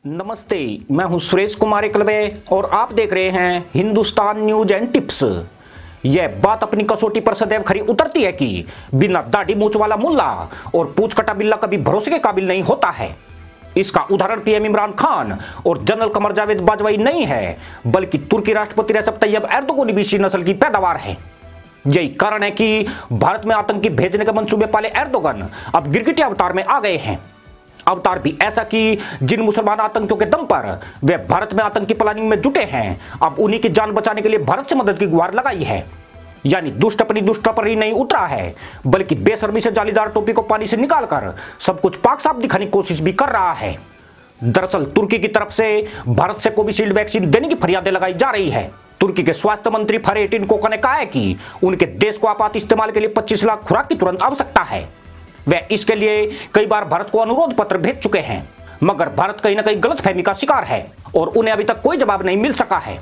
नमस्ते, मैं हूं सुरेश कुमार एकलवे और आप देख रहे हैं हिंदुस्तान न्यूज एंड टिप्स। यह बात अपनी कसौटी पर सदैव खरी उतरती है कि बिना दाढ़ी मूंछ वाला मुल्ला और पूंछ कटा बिल्ला कभी भरोसे के काबिल नहीं होता है। इसका उदाहरण पीएम इमरान खान और जनरल कमर जावेद बाजवाई नहीं है, बल्कि तुर्की राष्ट्रपति रेसेप तैयब एर्दोगन भी इसी नस्ल की पैदावार है। यही कारण है कि भारत में आतंकी भेजने के मंसूबे पाले एर्दोगन अब गिरगिटी अवतार में आ गए हैं। अवतार भी ऐसा कि जिन मुसलमान आतंकियों के दम पर वे भारत में आतंकी प्लानिंग में जुटे हैं, अब उन्हीं की जान बचाने के लिए भारत से मदद की गुहार लगाई है। यानी दुष्ट अपनी दुष्टता पर ही नहीं उतरा है, बल्कि बेशर्मी से जालीदार टोपी को पानी से निकालकर सब कुछ पाक साफ दिखाने की कोशिश भी कर रहा है। दरअसल तुर्की की तरफ से भारत से कोविशील्ड वैक्सीन देने की फरियादें लगाई जा रही है। तुर्की के स्वास्थ्य मंत्री फरहेटिन कोका ने कहा है कि उनके देश को आपात इस्तेमाल के लिए 25 लाख खुराक की तुरंत आवश्यकता है। वे इसके लिए कई बार भारत को अनुरोध पत्र भेज चुके हैं, मगर भारत कहीं ना कहीं गलतफहमी का शिकार है और उन्हें अभी तक कोई जवाब नहीं मिल सका है।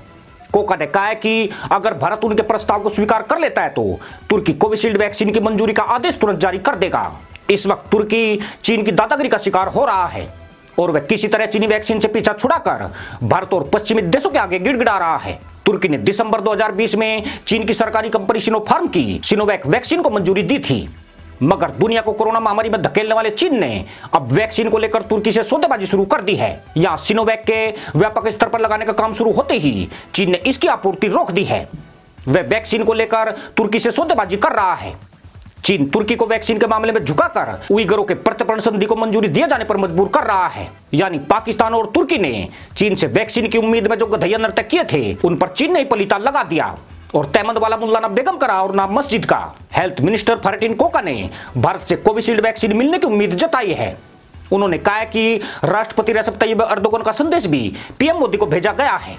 कोका ने कहा है कि अगर भारत उनके प्रस्ताव को स्वीकार कर लेता है तो तुर्की कोविशील्ड वैक्सीन की मंजूरी का आदेश तुरंत जारी कर देगा। इस वक्त तुर्की चीन की दादागिरी का शिकार हो रहा है और वह किसी तरह चीनी वैक्सीन से पीछा छुड़ाकर भारत और पश्चिमी देशों के आगे गिड़गिड़ा रहा है। तुर्की ने दिसंबर 2020 में चीन की सरकारी कंपनी सिनोफार्म की सिनोवैक वैक्सीन को मंजूरी दी थी, मगर दुनिया को कोरोना महामारी में धकेलने वाले चीन ने अब वैक्सीन को लेकर तुर्की से सौदेबाजी शुरू कर दी है। यहां सिनोवैक के व्यापक स्तर पर लगाने का काम शुरू होते ही चीन ने इसकी आपूर्ति रोक दी है। वह वैक्सीन को लेकर तुर्की से सौदेबाजी कर रहा है। चीन तुर्की को वैक्सीन के मामले में झुकाकर उइगरों के प्रत्यर्पण संधि को मंजूरी दिए जाने पर मजबूर कर रहा है। यानी पाकिस्तान और तुर्की ने चीन से वैक्सीन की उम्मीद में जो गधैया नृत्य किए थे, उन पर चीन ने पलीता लगा दिया और तहमद वाला मुल्ला ना बेगम करा और ना मस्जिद का। हेल्थ मिनिस्टर फरहेटिन कोका ने भारत से कोविशील्ड वैक्सीन मिलने की उम्मीद जताई है। उन्होंने कहा कि राष्ट्रपति रेसेप तैयब एर्दोगन का संदेश भी पीएम मोदी को भेजा गया है।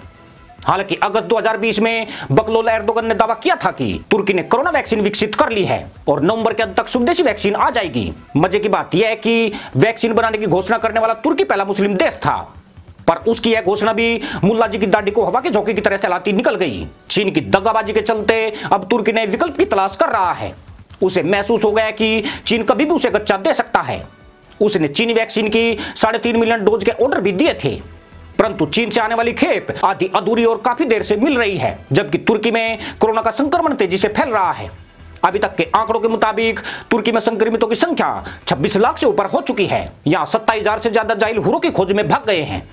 हालांकि अगस्त 2020 में बकलोल एर्दोगन ने दावा किया था कि तुर्की ने कोरोना वैक्सीन विकसित कर ली है और नवंबर के अंत तक स्वदेशी वैक्सीन आ जाएगी। मजे की बात यह है कि वैक्सीन बनाने की घोषणा करने वाला तुर्की पहला मुस्लिम देश था, पर उसकी यह घोषणा भी मुल्ला जी की दाढ़ी को हवा के झोंके की तरह सहलाती निकल गई। चीन की दगाबाजी के चलते अब तुर्की ने विकल्प की तलाश कर रहा है। उसे महसूस हो गया कि चीन कभी भी उसे गच्चा दे सकता है। उसने चीनी वैक्सीन की 3.5 मिलियन डोज के ऑर्डर भी दिए थे, परंतु चीन से आने वाली खेप आधी अधूरी और काफी देर से मिल रही है, जबकि तुर्की में कोरोना का संक्रमण तेजी से फैल रहा है। अभी तक के आंकड़ों के मुताबिक तुर्की में संक्रमितों की संख्या 26 लाख से ऊपर हो चुकी है। यहाँ 27,000 से ज्यादा जाहिल हुरों की खोज में भाग गए हैं।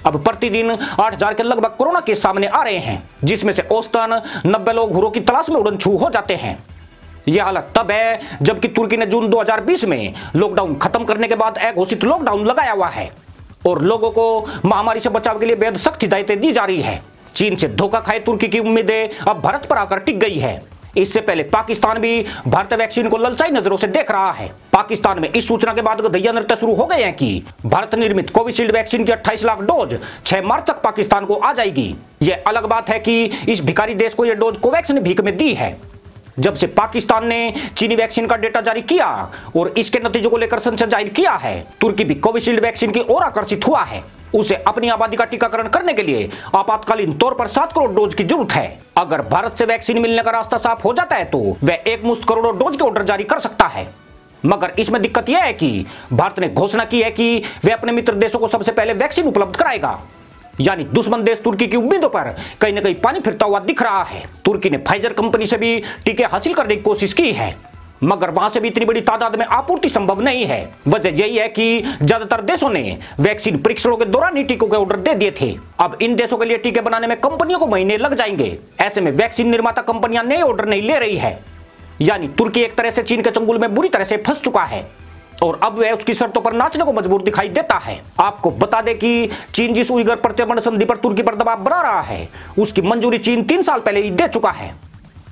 अब प्रतिदिन 8,000 के लगभग कोरोना केस सामने आ रहे हैं, जिसमें से औसतन 90 लोग हुरों की तलाश में उड़न छू हो जाते हैं। यह हालत तब है जबकि तुर्की ने जून 2020 में लॉकडाउन खत्म करने के बाद अघोषित लॉकडाउन लगाया हुआ है और लोगों को महामारी से बचाव के लिए बेहद सख्त हिदायतें दी जा रही है। चीन से धोखा खाए तुर्की की उम्मीदें अब भारत पर आकर टिक गई है। इससे पहले पाकिस्तान भी भारतीय वैक्सीन को ललचाई नजरों से देख रहा है। पाकिस्तान में इस सूचना के बाद गधैया नृत्य शुरू हो गए हैं कि भारत निर्मित कोविशील्ड वैक्सीन की 28 लाख डोज 6 मार्च तक पाकिस्तान को आ जाएगी। यह अलग बात है कि इस भिखारी देश को यह डोज कोवैक्स ने भीख में दी है। जब से पाकिस्तान ने चीनी वैक्सीन का डेटा जारी किया और इसके नतीजों को लेकर संशय जाहिर किया है, तुर्की भी कोविशील्ड वैक्सीन की ओर आकर्षित हुआ है। उसे अपनी आबादी का टीकाकरण करने के लिए आपातकालीन तौर पर 7 करोड़ डोज की जरूरत है। अगर भारत से वैक्सीन मिलने का रास्ता साफ हो जाता है तो वह एक मुश्त करोड़ों डोज के ऑर्डर जारी कर सकता है। मगर इसमें दिक्कत यह है कि भारत ने घोषणा की है कि वह अपने मित्र देशों को सबसे पहले वैक्सीन उपलब्ध कराएगा। यानी दुश्मन देश तुर्की की उम्मीदों पर कहीं ना कहीं पानी फिरता हुआ दिख रहा है। तुर्की ने फाइजर कंपनी से भी टीके हासिल करने की कोशिश की है, मगर वहां से भी इतनी बड़ी तादाद में आपूर्ति संभव नहीं है। वजह यही है कि ज्यादातर देशों ने वैक्सीन परीक्षणों के दौरान ही टीकों के ऑर्डर दे दिए थे। अब इन देशों के लिए टीके बनाने में कंपनियों को महीने लग जाएंगे। ऐसे में वैक्सीन निर्माता कंपनियां नए ऑर्डर नहीं ले रही है। यानी तुर्की एक तरह से चीन के चंगुल में बुरी तरह से फंस चुका है और अब वह उसकी शर्तों पर नाचने को मजबूर दिखाई देता है। आपको बता दें कि चीन जिस उइगर प्रत्यर्पण संधि पर तुर्की पर दबाव बना रहा है, उसकी मंजूरी चीन 3 साल पहले ही दे चुका है।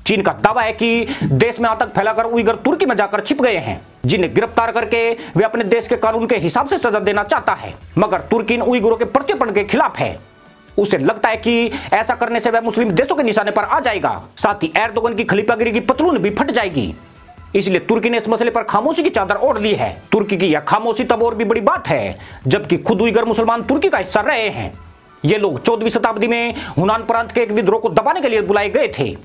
चीन का दावा है कि देश में आतंक फैलाकर उइगर तुर्की में जाकर छिप गए हैं, जिन्हें गिरफ्तार करके वे अपने देश के कानून के हिसाब से सजा देना चाहता है। मगर तुर्की इन उइगरों के प्रत्यर्पण के खिलाफ है। उसे लगता है कि ऐसा करने से वह मुस्लिम देशों के निशाने पर आ जाएगा, साथ ही एर्दोगन की खलीफागिरी की पतलून भी फट जाएगी। इसलिए तुर्की ने इस मसले पर खामोशी की चादर ओढ़ ली है। तुर्की की यह खामोशी तब और भी बड़ी बात है जबकि खुद उइगर मुसलमान तुर्की का हिस्सा रहे हैं। ये लोग 14वीं शताब्दी में हुनान प्रांत के एक विद्रोह को दबाने के लिए बुलाए गए थे,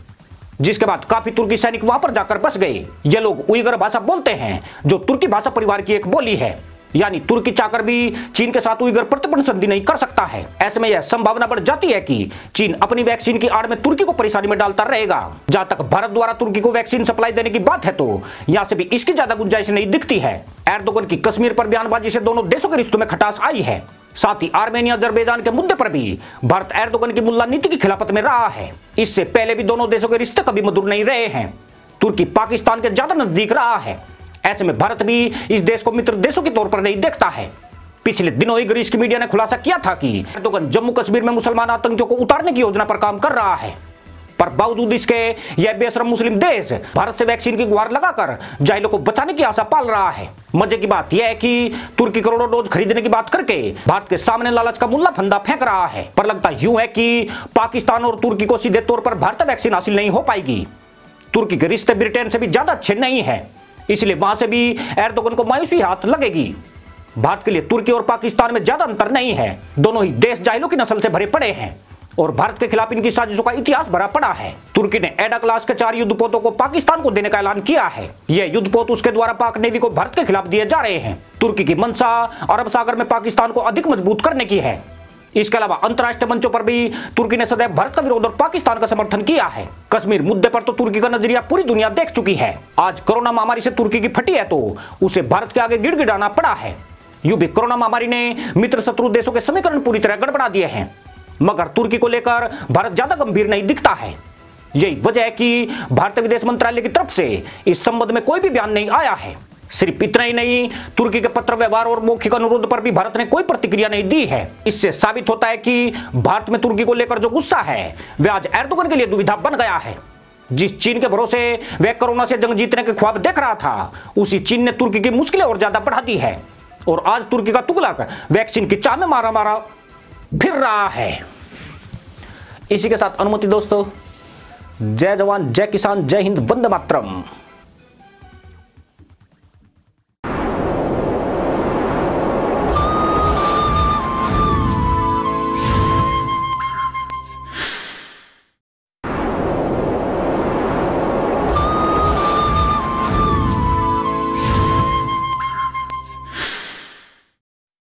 जिसके बाद काफी तुर्की सैनिक वहां पर जाकर बस गए। ये लोग उइगर भाषा बोलते हैं, जो तुर्की भाषा परिवार की एक बोली है। यानी तुर्की चाहकर भी चीन के साथ उइगर प्रतिबंध संधि नहीं कर सकता है। ऐसे में यह संभावना बढ़ जाती है कि चीन अपनी वैक्सीन की आड़ में तुर्की को परेशानी में डालता रहेगा। जहां तक भारत द्वारा तुर्की को वैक्सीन सप्लाई देने की बात है तो यहां से भी इसकी ज्यादा गुंजाइश नहीं दिखती है। एर्दोगन की कश्मीर पर बयानबाजी से दोनों देशों के रिश्तों में खटास आई है। साथ ही आर्मेनिया अजरबैजान के मुद्दे पर भी भारत एर्दोगन की मुल्ला नीति की खिलाफत में रहा है। इससे पहले भी दोनों देशों के रिश्ते कभी मधुर नहीं रहे हैं। तुर्की पाकिस्तान के ज्यादा नजदीक रहा है। ऐसे में भारत भी इस देश को मित्र देशों के तौर पर नहीं देखता है। पिछले दिनों ही ग्रीस की मीडिया ने खुलासा किया था कि एर्दोगन जम्मू कश्मीर में मुसलमान आतंकियों को उतारने की योजना पर काम कर रहा है। पर बावजूद इसके यह बेशरम मुस्लिम देश भारत से वैक्सीन की गुहार लगाकर जाहिलों को बचाने की आशा पाल रहा है। मजे की बात यह है कि तुर्की करोड़ों डोज खरीदने की बात करके भारत के सामने लालच का मुल्ला फंदा फेंक रहा है। पर लगता यूं है कि पाकिस्तान और तुर्की को सीधे तौर पर भारत वैक्सीन हासिल नहीं हो पाएगी। तुर्की के रिश्ते ब्रिटेन से भी ज्यादा अच्छे नहीं है, इसलिए वहां से भी एर्दोगन को मायूसी हाथ लगेगी। भारत के लिए तुर्की और पाकिस्तान में ज्यादा अंतर नहीं है। दोनों ही देश जाहिलों की नस्ल से भरे पड़े हैं और भारत के खिलाफ इनकी साजिशों का इतिहास भरा पड़ा है। तुर्की ने एडा क्लास के 4 युद्धपोतों को पाकिस्तान को देने का ऐलान किया है। यह युद्धपोत उसके द्वारा पाक नेवी को भारत के खिलाफ दिए जा रहे हैं। तुर्की की मंशा अरब सागर में पाकिस्तान को अधिक मजबूत करने की है। इसके अलावा अंतर्राष्ट्रीय मंचों पर भी तुर्की ने सदैव भारत का विरोध और पाकिस्तान का समर्थन किया है। कश्मीर मुद्दे पर तो तुर्की का नजरिया पूरी दुनिया देख चुकी है। आज कोरोना महामारी से तुर्की की फटी है तो उसे भारत के आगे गिड़गिड़ाना पड़ा है। यूं भी कोरोना महामारी ने मित्र शत्रु देशों के समीकरण पूरी तरह गड़बड़ा दिए हैं, मगर तुर्की को लेकर भारत ज्यादा गंभीर नहीं दिखता है। यही वजह है कि भारतीय विदेश मंत्रालय की तरफ से इस संबंध में कोई भी बयान नहीं आया है। सिर्फ इतना ही नहीं, तुर्की के पत्र व्यवहार और मौखिक अनुरोध पर भी भारत ने कोई प्रतिक्रिया नहीं दी है। इससे साबित होता है कि भारत में तुर्की को लेकर जो गुस्सा है वह आज एर्दोगन के लिए दुविधा बन गया है। जिस चीन के भरोसे वह कोरोना से जंग जीतने के ख्वाब देख रहा था, उसी चीन ने तुर्की की मुश्किलें और ज्यादा बढ़ा दी है और आज तुर्की का तुगलक वैक्सीन की चाह में मारा फिर रहा है। इसी के साथ अनुमति दोस्तों, जय जवान जय किसान जय हिंद वंदे मातरम।